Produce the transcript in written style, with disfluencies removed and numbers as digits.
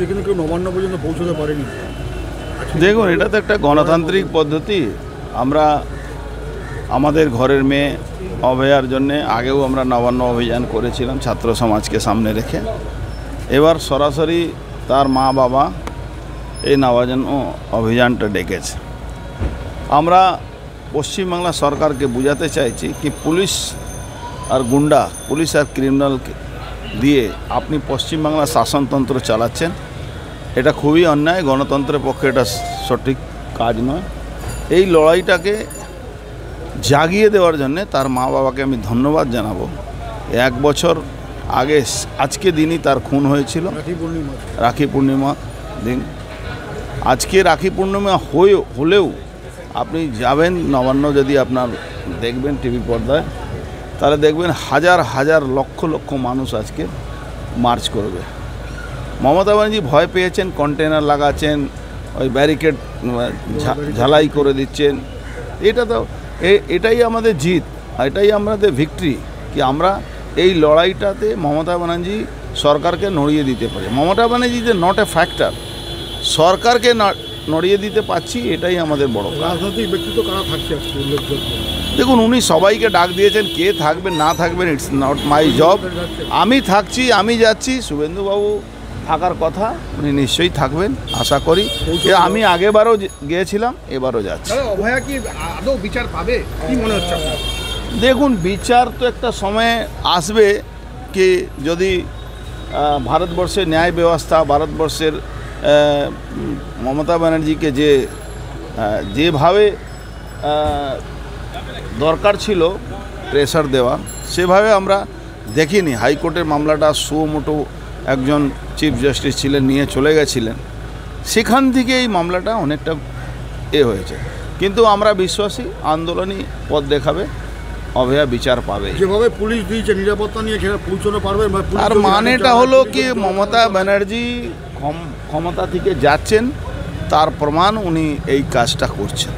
কিন্তু কেউ নবান্ন পর্যন্ত পৌঁছতে পারেনি। দেখুন, এটা তো একটা গণতান্ত্রিক পদ্ধতি। আমরা আমাদের ঘরের মেয়ে অভয়ার জন্যে আগেও আমরা নবান্ন অভিযান করেছিলাম ছাত্র সমাজকে সামনে রেখে। এবার সরাসরি তার মা বাবা এই নবান্ন অভিযানটা ডেকেছে। আমরা পশ্চিমবাংলা সরকারকে বোঝাতে চাইছি কি পুলিশ আর গুন্ডা, পুলিশ আর ক্রিমিনালকে দিয়ে আপনি পশ্চিমবাংলার শাসনতন্ত্র চালাচ্ছেন, এটা খুবই অন্যায়। গণতন্ত্রের পক্ষে এটা সঠিক কাজ নয়। এই লড়াইটাকে জাগিয়ে দেওয়ার জন্যে তার মা বাবাকে আমি ধন্যবাদ জানাবো। 1 বছর আগে আজকে দিনই তার খুন হয়েছিল, রাখি পূর্ণিমা দিন। আজকে রাখি পূর্ণিমা হলেও আপনি যাবেন নবান্ন, যদি আপনার দেখবেন টিভি পর্দায়, তাহলে দেখবেন হাজার হাজার লক্ষ লক্ষ মানুষ আজকে মার্চ করবে। মমতা ব্যানার্জি ভয় পেয়েছেন, কন্টেনার লাগাচ্ছেন, ওই ব্যারিকেড ঝালাই করে দিচ্ছেন। এটা তো এটাই আমাদের জিত, এটাই আমাদের ভিক্টরি, কি আমরা এই লড়াইটাতে মমতা ব্যানার্জি সরকারকে নড়িয়ে দিতে পারি। মমতা ব্যানার্জি যে নট এ ফ্যাক্টর, সরকারকে নড়িয়ে দিতে পারছি, এটাই আমাদের বড় রাজনৈতিক ব্যক্তিত্ব কারা থাকছে উল্লেখযোগ্য। দেখুন, উনি সবাইকে ডাক দিয়েছেন, কে থাকবেন না থাকবেন ইটস নট মাই জব। আমি থাকছি, আমি যাচ্ছি। শুভেন্দুবাবু থাকার কথা, উনি নিশ্চয়ই থাকবেন আশা করি। আমি আগেবারও গিয়েছিলাম, এবারও যাচ্ছি। অভয়া কি আদৌ বিচার পাবে, কি মনে হচ্ছে? দেখুন, বিচার তো একটা সময় আসবে, কি যদি ভারতবর্ষের ন্যায় ব্যবস্থা, ভারতবর্ষের মমতা ব্যানার্জিকে যেভাবে দরকার ছিল প্রেসার দেওয়া, সেভাবে আমরা দেখিনি। হাইকোর্টের মামলাটা সুমোটো একজন চিফ জাস্টিস ছিলেন, নিয়ে চলে গেছিলেন। সেখান থেকে এই মামলাটা অনেকটা হয়েছে। কিন্তু আমরা বিশ্বাসী আন্দোলনই পথ দেখাবে, অভয়া বিচার পাবে। যেভাবে পুলিশ দিয়েছে নিরাপত্তা নিয়ে পৌঁছানো পারবে। আর মানেটা হলো কি মমতা ব্যানার্জি ক্ষমতা থেকে যাচ্ছেন, তার প্রমাণ উনি এই কাজটা করছেন।